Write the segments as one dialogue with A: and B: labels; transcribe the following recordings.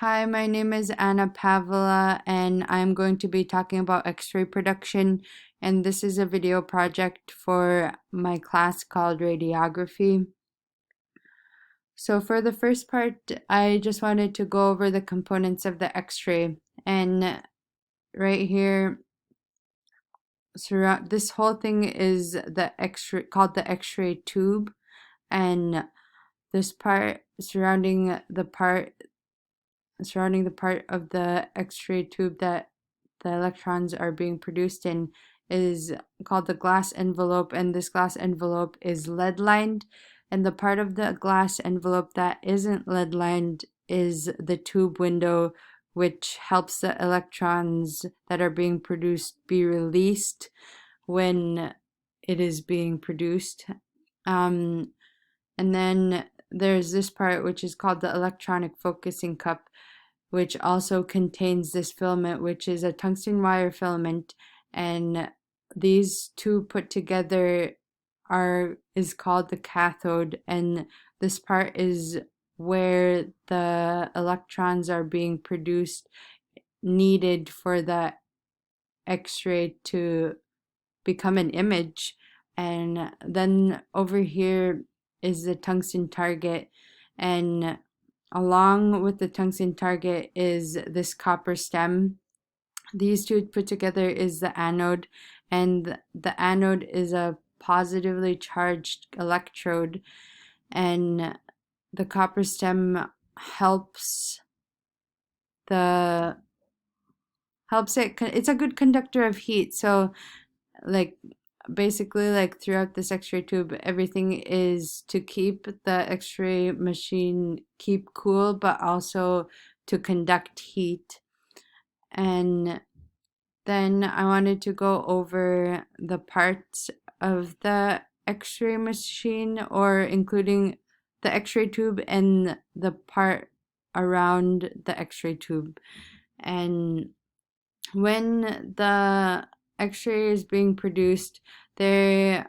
A: Hi, my name is Anna Pavla, and I'm going to be talking about X-ray production. And this is a video project for my class called Radiography. So for the first part, I just wanted to go over the components of the X-ray. And right here, this whole thing is the X-ray called the X-ray tube, and this part surrounding the part of the X-ray tube that the electrons are being produced in is called the glass envelope, and this glass envelope is lead lined, and the part of the glass envelope that isn't lead lined is the tube window, which helps the electrons that are being produced be released when it is being produced. And then there's this part which is called the electronic focusing cup, which also contains this filament, which is a tungsten wire filament, and these two put together is called the cathode, and this part is where the electrons are being produced needed for the X-ray to become an image. And then over here is the tungsten target, and along with the tungsten target is this copper stem. These two put together is the anode, and the anode is a positively charged electrode, and the copper stem the helps it it's a good conductor of heat. So like basically, like throughout this X-ray tube, everything is to keep the X-ray machine keep cool, but also to conduct heat. And then I wanted to go over the parts of the X-ray machine, or including the X-ray tube and the part around the X-ray tube. And when the X-ray is being produced, I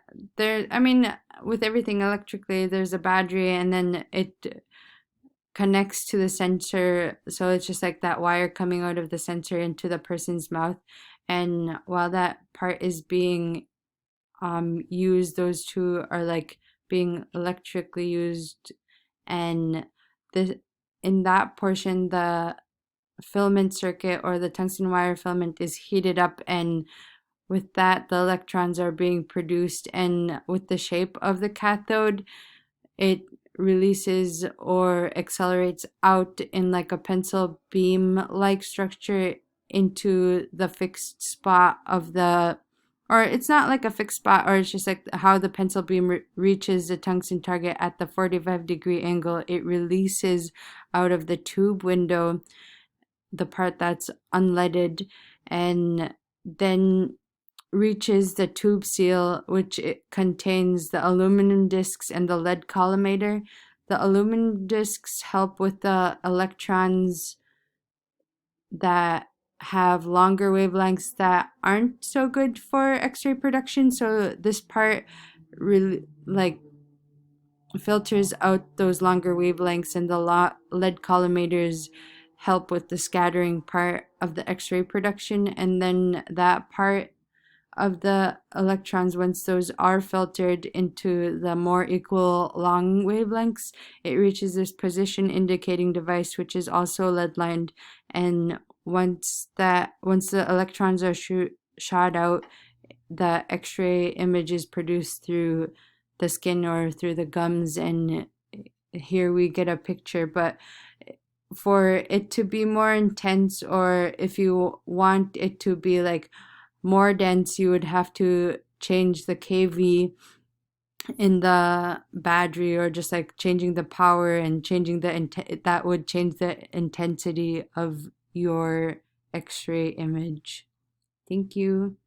A: mean, with everything electrically, there's a battery, and then it connects to the sensor. So it's just like that wire coming out of the sensor into the person's mouth. And while that part is being used, those two are like being electrically used, and the in that portion, the filament circuit or the tungsten wire filament is heated up, and with that the electrons are being produced, and with the shape of the cathode, it releases or accelerates out in like a pencil beam like structure into the fixed spot of the, or it's not like a fixed spot, or it's just like how the pencil beam reaches the tungsten target at the 45-degree angle. It releases out of the tube window the part that's unleaded, and then reaches the tube seal, which it contains the aluminum discs and the lead collimator. The aluminum discs help with the electrons that have longer wavelengths that aren't so good for X-ray production. So this part really like filters out those longer wavelengths, and the lead collimators help with the scattering part of the X-ray production. And then that part of the electrons, once those are filtered into the more equal long wavelengths, it reaches this position indicating device, which is also lead lined. And once the electrons are shot out, the X-ray image is produced through the skin or through the gums, and here we get a picture. But for it to be more intense, or if you want it to be like more dense, you would have to change the kV in the battery, or just like changing the power and changing that would change the intensity of your X-ray image. Thank you.